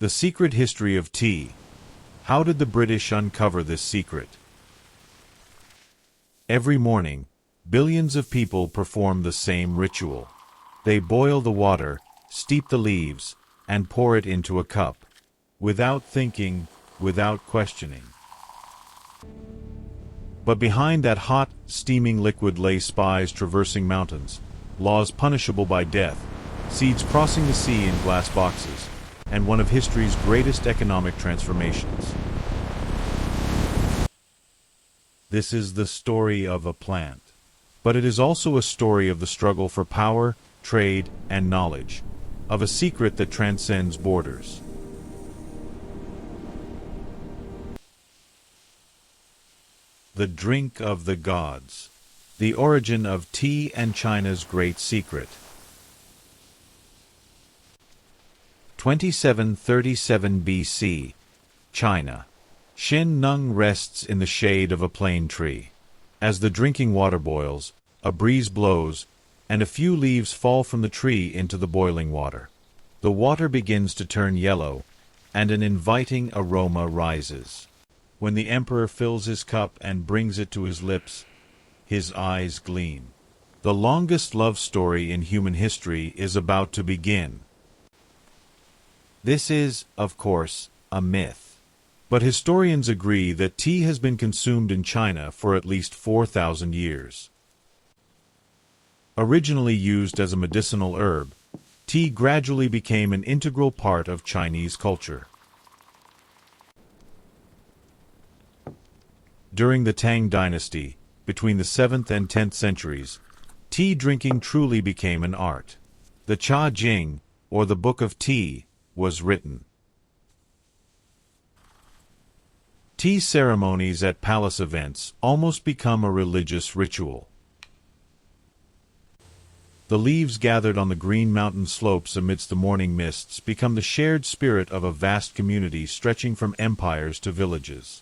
The secret history of tea. How did the British uncover this secret? Every morning, billions of people perform the same ritual. They boil the water, steep the leaves, and pour it into a cup. Without thinking, without questioning. But behind that hot, steaming liquid lay spies traversing mountains, laws punishable by death, seeds crossing the sea in glass boxes, and one of history's greatest economic transformations. This is the story of a plant. But it is also a story of the struggle for power, trade, and knowledge, of a secret that transcends borders. The drink of the gods. The origin of tea and China's great secret. 2737 BC, China. Shin Nung rests in the shade of a plane tree. As the drinking water boils, a breeze blows, and a few leaves fall from the tree into the boiling water. The water begins to turn yellow, and an inviting aroma rises. When the emperor fills his cup and brings it to his lips, his eyes gleam. The longest love story in human history is about to begin. This is, of course, a myth. But historians agree that tea has been consumed in China for at least 4,000 years. Originally used as a medicinal herb, tea gradually became an integral part of Chinese culture. During the Tang Dynasty, between the 7th and 10th centuries, tea drinking truly became an art. The Cha Jing, or the Book of Tea, was written. Tea ceremonies at palace events almost become a religious ritual. The leaves gathered on the green mountain slopes amidst the morning mists become the shared spirit of a vast community stretching from empires to villages.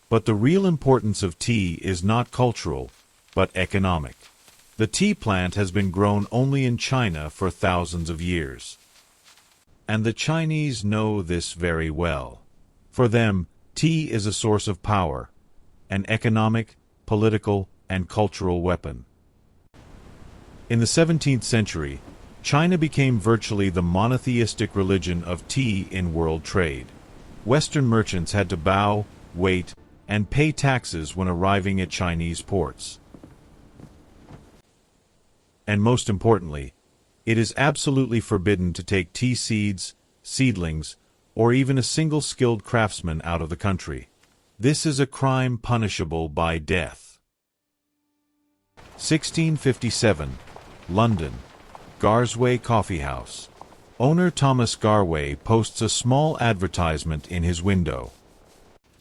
But the real importance of tea is not cultural, but economic. The tea plant has been grown only in China for thousands of years. And the Chinese know this very well. For them, tea is a source of power, an economic, political, and cultural weapon. In the 17th century, China became virtually the monotheistic religion of tea in world trade. Western merchants had to bow, wait, and pay taxes when arriving at Chinese ports. And most importantly, it is absolutely forbidden to take tea seeds, seedlings, or even a single skilled craftsman out of the country. This is a crime punishable by death. 1657, London, Garsway Coffee House. Owner Thomas Garway posts a small advertisement in his window.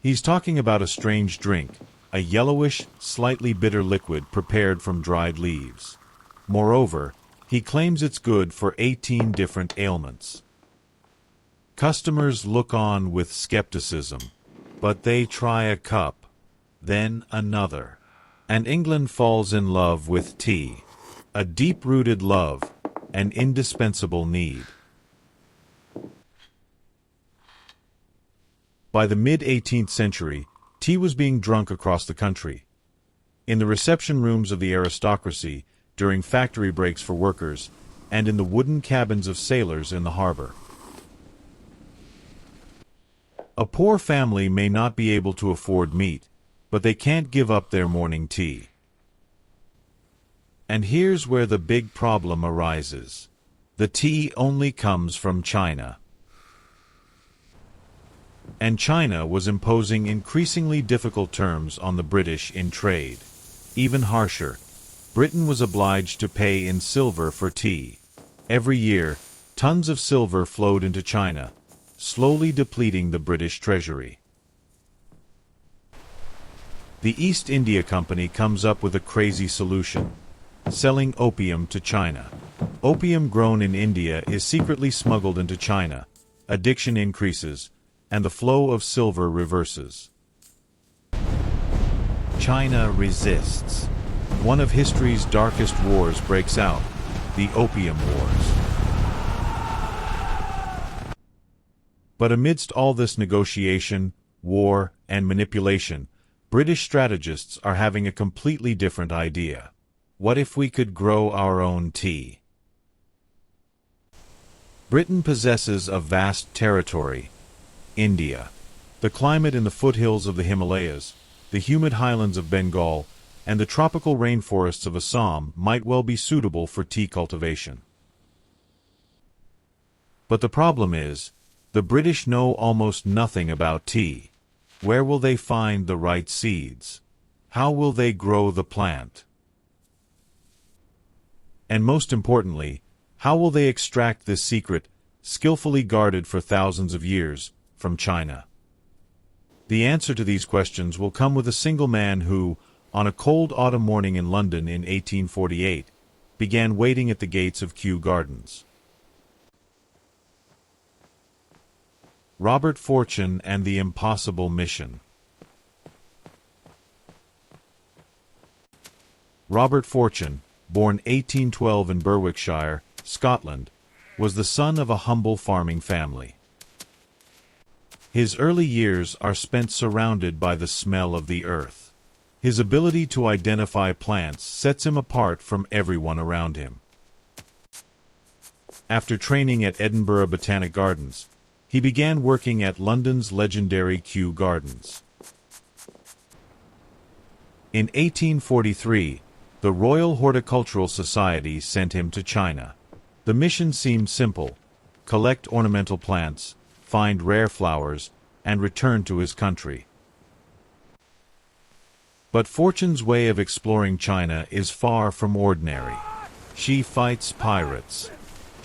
He's talking about a strange drink, a yellowish, slightly bitter liquid prepared from dried leaves. Moreover, he claims it's good for 18 different ailments. Customers look on with skepticism, but they try a cup, then another. And England falls in love with tea, a deep-rooted love, an indispensable need. By the mid-18th century, tea was being drunk across the country. In the reception rooms of the aristocracy, during factory breaks for workers, and in the wooden cabins of sailors in the harbor. A poor family may not be able to afford meat, but they can't give up their morning tea. And here's where the big problem arises. The tea only comes from China. And China was imposing increasingly difficult terms on the British in trade. Even harsher, Britain was obliged to pay in silver for tea. Every year, tons of silver flowed into China, slowly depleting the British treasury. The East India Company comes up with a crazy solution: selling opium to China. Opium grown in India is secretly smuggled into China. Addiction increases, and the flow of silver reverses. China resists. One of history's darkest wars breaks out, the Opium Wars. But amidst all this negotiation, war, and manipulation, British strategists are having a completely different idea. What if we could grow our own tea? Britain possesses a vast territory, India. The climate in the foothills of the Himalayas, the humid highlands of Bengal, and the tropical rainforests of Assam might well be suitable for tea cultivation. But the problem is, the British know almost nothing about tea. Where will they find the right seeds? How will they grow the plant? And most importantly, how will they extract this secret, skillfully guarded for thousands of years, from China? The answer to these questions will come with a single man who, on a cold autumn morning in London in 1848, began waiting at the gates of Kew Gardens. Robert Fortune and the Impossible Mission. Robert Fortune, born 1812 in Berwickshire, Scotland, was the son of a humble farming family. His early years are spent surrounded by the smell of the earth. His ability to identify plants sets him apart from everyone around him. After training at Edinburgh Botanic Gardens, he began working at London's legendary Kew Gardens. In 1843, the Royal Horticultural Society sent him to China. The mission seemed simple: collect ornamental plants, find rare flowers, and return to his country. But Fortune's way of exploring China is far from ordinary. She fights pirates.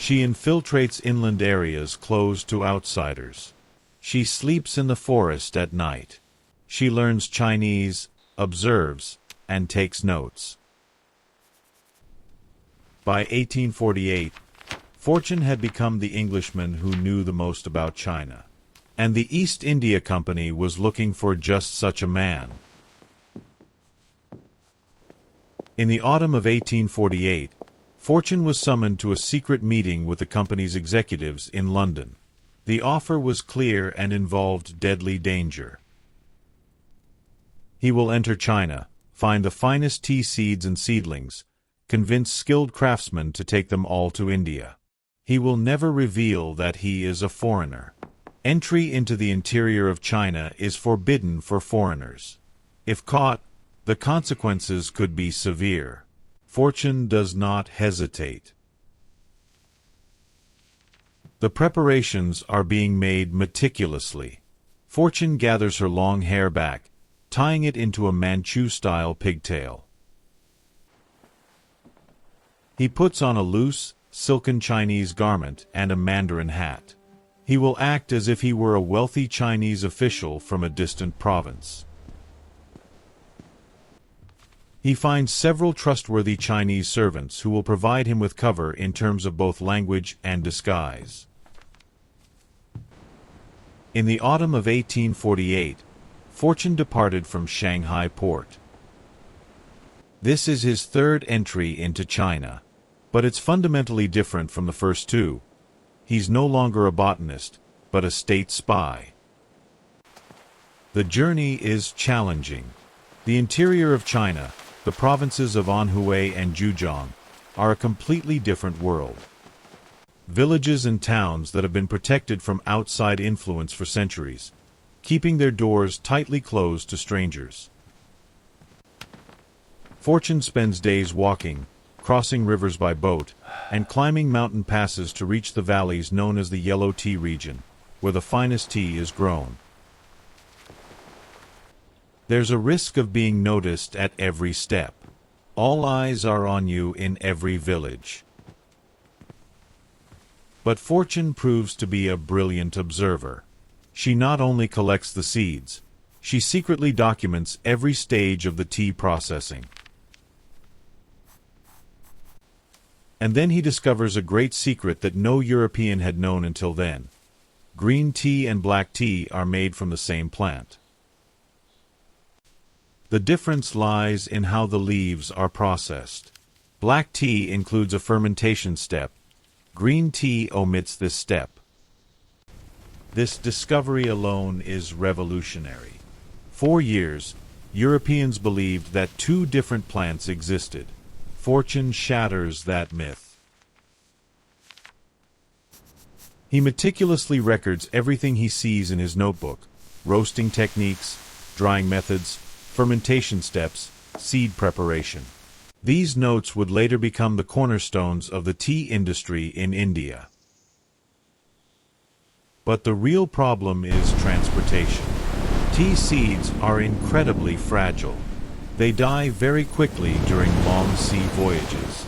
She infiltrates inland areas closed to outsiders. She sleeps in the forest at night. She learns Chinese, observes, and takes notes. By 1848, Fortune had become the Englishman who knew the most about China. And the East India Company was looking for just such a man. In the autumn of 1848, Fortune was summoned to a secret meeting with the company's executives in London. The offer was clear and involved deadly danger. He will enter China, find the finest tea seeds and seedlings, convince skilled craftsmen to take them all to India. He will never reveal that he is a foreigner. Entry into the interior of China is forbidden for foreigners. If caught, the consequences could be severe. Fortune does not hesitate. The preparations are being made meticulously. Fortune gathers her long hair back, tying it into a Manchu-style pigtail. He puts on a loose, silken Chinese garment and a Mandarin hat. He will act as if he were a wealthy Chinese official from a distant province. He finds several trustworthy Chinese servants who will provide him with cover in terms of both language and disguise. In the autumn of 1848, Fortune departed from Shanghai port. This is his third entry into China, but it's fundamentally different from the first two. He's no longer a botanist, but a state spy. The journey is challenging. The interior of China, the provinces of Anhui and Zhejiang, are a completely different world. Villages and towns that have been protected from outside influence for centuries, keeping their doors tightly closed to strangers. Fortune spends days walking, crossing rivers by boat, and climbing mountain passes to reach the valleys known as the Yellow Tea region, where the finest tea is grown. There's a risk of being noticed at every step. All eyes are on you in every village. But Fortune proves to be a brilliant observer. She not only collects the seeds, she secretly documents every stage of the tea processing. And then he discovers a great secret that no European had known until then. Green tea and black tea are made from the same plant. The difference lies in how the leaves are processed. Black tea includes a fermentation step. Green tea omits this step. This discovery alone is revolutionary. For years, Europeans believed that two different plants existed. Fortune shatters that myth. He meticulously records everything he sees in his notebook: roasting techniques, drying methods, fermentation steps, seed preparation. These notes would later become the cornerstones of the tea industry in India. But the real problem is transportation. Tea seeds are incredibly fragile. They die very quickly during long sea voyages.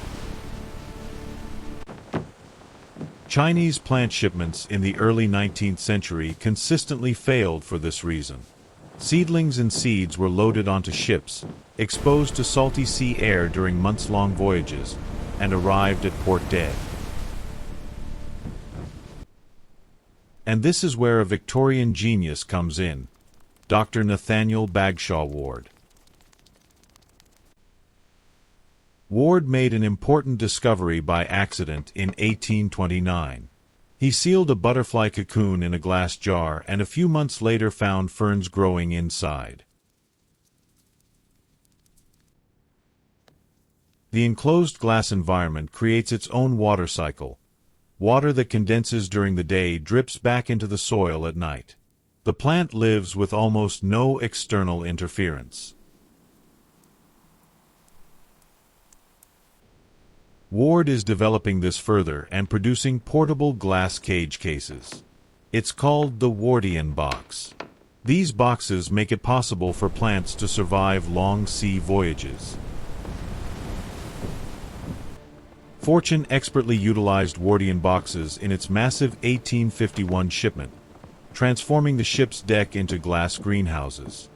Chinese plant shipments in the early 19th century consistently failed for this reason. Seedlings and seeds were loaded onto ships, exposed to salty sea air during months-long voyages, and arrived at port dead. And this is where a Victorian genius comes in: Dr. Nathaniel Bagshaw Ward. Ward made an important discovery by accident in 1829. He sealed a butterfly cocoon in a glass jar and a few months later found ferns growing inside. The enclosed glass environment creates its own water cycle. Water that condenses during the day drips back into the soil at night. The plant lives with almost no external interference. Ward is developing this further and producing portable glass cage cases. It's called the Wardian box. These boxes make it possible for plants to survive long sea voyages. Fortune expertly utilized Wardian boxes in its massive 1851 Shipment, transforming the ship's deck into glass greenhouses.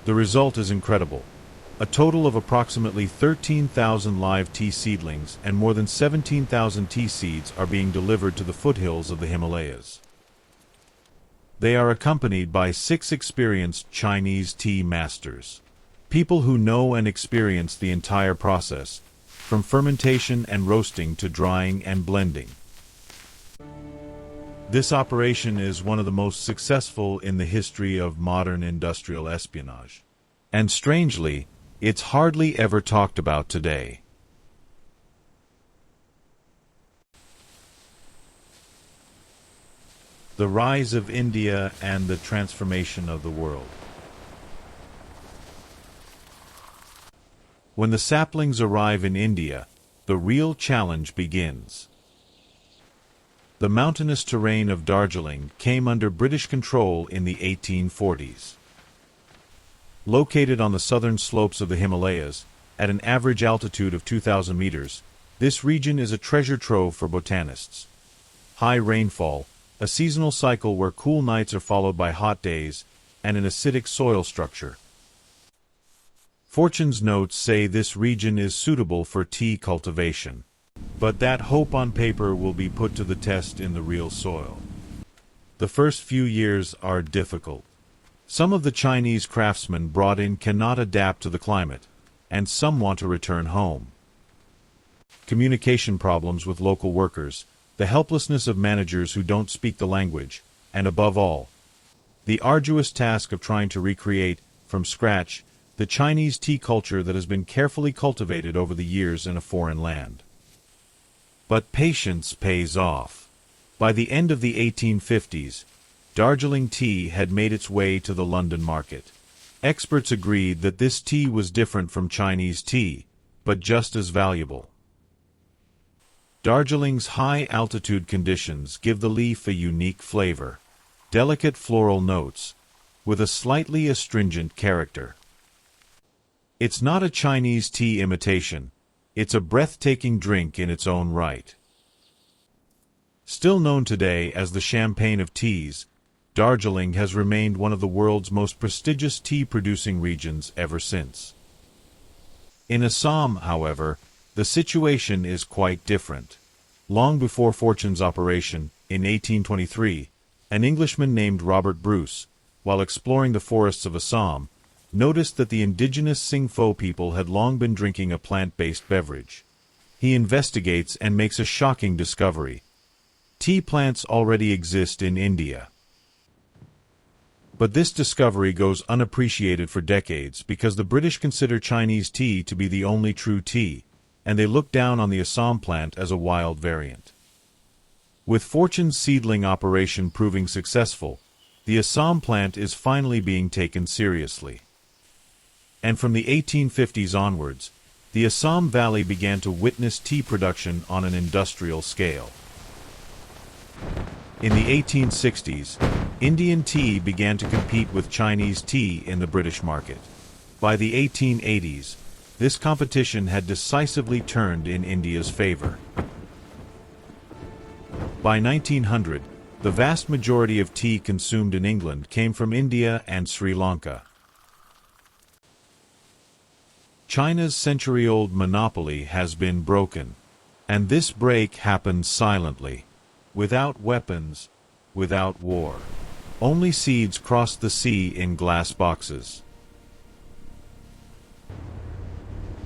The result is incredible. A total of approximately 13,000 live tea seedlings and more than 17,000 tea seeds are being delivered to the foothills of the Himalayas. They are accompanied by 6 experienced Chinese tea masters, people who know and experience the entire process, from fermentation and roasting to drying and blending. This operation is one of the most successful in the history of modern industrial espionage. And strangely, it's hardly ever talked about today. The rise of India and the transformation of the world. When the saplings arrive in India, the real challenge begins. The mountainous terrain of Darjeeling came under British control in the 1840s. Located on the southern slopes of the Himalayas, at an average altitude of 2,000 meters, this region is a treasure trove for botanists. High rainfall, a seasonal cycle where cool nights are followed by hot days, and an acidic soil structure. Fortune's notes say this region is suitable for tea cultivation. But that hope on paper will be put to the test in the real soil. The first few years are difficult. Some of the Chinese craftsmen brought in cannot adapt to the climate, and some want to return home. Communication problems with local workers, the helplessness of managers who don't speak the language, and above all, the arduous task of trying to recreate, from scratch, the Chinese tea culture that has been carefully cultivated over the years in a foreign land. But patience pays off. By the end of the 1850s, Darjeeling tea had made its way to the London market. Experts agreed that this tea was different from Chinese tea, but just as valuable. Darjeeling's high-altitude conditions give the leaf a unique flavor, delicate floral notes, with a slightly astringent character. It's not a Chinese tea imitation, it's a breathtaking drink in its own right. Still known today as the champagne of teas, Darjeeling has remained one of the world's most prestigious tea-producing regions ever since. In Assam, however, the situation is quite different. Long before Fortune's operation, in 1823, an Englishman named Robert Bruce, while exploring the forests of Assam, noticed that the indigenous Singpho people had long been drinking a plant-based beverage. He investigates and makes a shocking discovery. tea plants already exist in India. But this discovery goes unappreciated for decades because the British consider Chinese tea to be the only true tea, and they look down on the Assam plant as a wild variant. With Fortune's seedling operation proving successful, the Assam plant is finally being taken seriously. And from the 1850s onwards, the Assam Valley began to witness tea production on an industrial scale. In the 1860s, Indian tea began to compete with Chinese tea in the British market. By the 1880s, this competition had decisively turned in India's favor. By 1900, the vast majority of tea consumed in England came from India and Sri Lanka. China's century-old monopoly has been broken, and this break happened silently, without weapons, without war. Only seeds crossed the sea in glass boxes.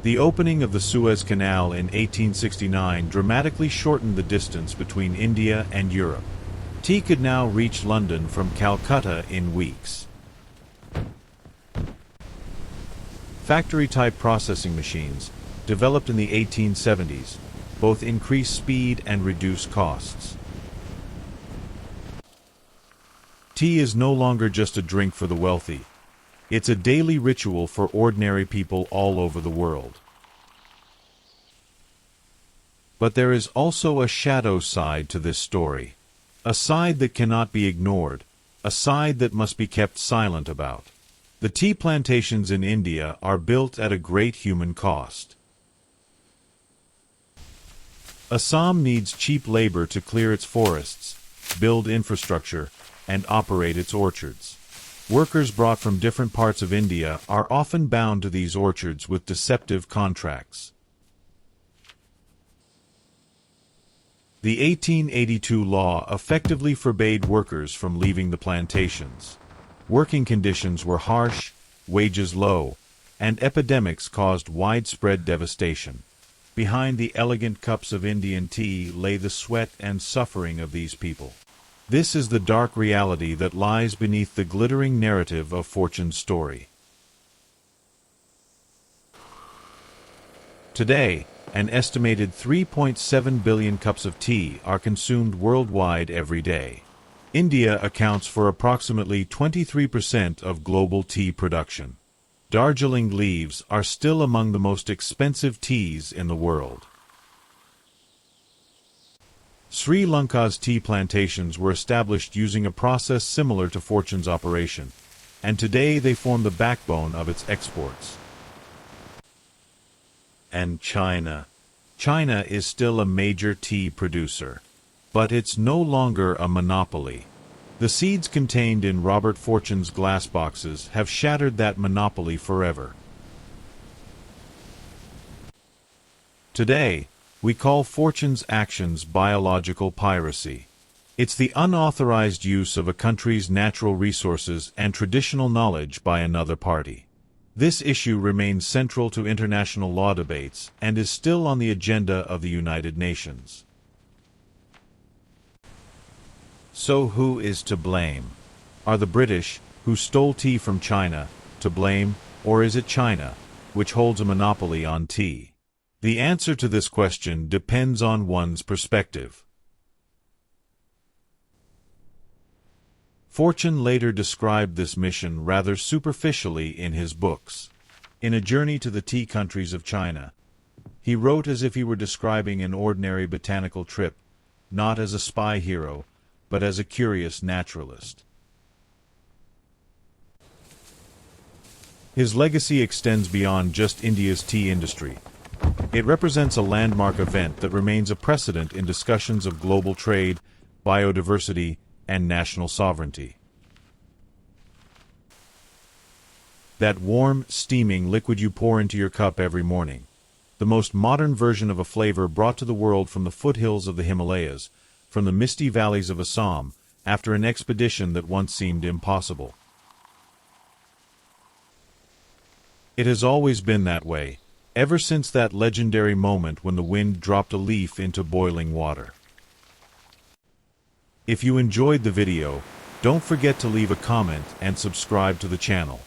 The opening of the Suez Canal in 1869 dramatically shortened the distance between India and Europe. Tea could now reach London from Calcutta in weeks. Factory-type processing machines, developed in the 1870s, both increase speed and reduce costs. Tea is no longer just a drink for the wealthy. It's a daily ritual for ordinary people all over the world. But there is also a shadow side to this story. A side that cannot be ignored, a side that must be kept silent about. The tea plantations in India are built at a great human cost. Assam needs cheap labor to clear its forests, build infrastructure, and operate its orchards. Workers brought from different parts of India are often bound to these orchards with deceptive contracts. The 1882 law effectively forbade workers from leaving the plantations. Working conditions were harsh, wages low, and epidemics caused widespread devastation. Behind the elegant cups of Indian tea lay the sweat and suffering of these people. This is the dark reality that lies beneath the glittering narrative of Fortune's story. Today, an estimated 3.7 billion cups of tea are consumed worldwide every day. India accounts for approximately 23% of global tea production. Darjeeling leaves are still among the most expensive teas in the world. Sri Lanka's tea plantations were established using a process similar to Fortune's operation, and today they form the backbone of its exports. And China. China is still a major tea producer, but it's no longer a monopoly. The seeds contained in Robert Fortune's glass boxes have shattered that monopoly forever. Today, we call Fortune's actions biological piracy. It's the unauthorized use of a country's natural resources and traditional knowledge by another party. This issue remains central to international law debates and is still on the agenda of the United Nations. So who is to blame? Are the British, who stole tea from China, to blame, or is it China, which holds a monopoly on tea? The answer to this question depends on one's perspective. Fortune later described this mission rather superficially in his books. In A Journey to the Tea Countries of China, he wrote as if he were describing an ordinary botanical trip, not as a spy hero, but as a curious naturalist. His legacy extends beyond just India's tea industry. It represents a landmark event that remains a precedent in discussions of global trade, biodiversity, and national sovereignty. That warm, steaming liquid you pour into your cup every morning, the most modern version of a flavor brought to the world from the foothills of the Himalayas, from the misty valleys of Assam, after an expedition that once seemed impossible. It has always been that way, ever since that legendary moment when the wind dropped a leaf into boiling water. If you enjoyed the video, don't forget to leave a comment and subscribe to the channel.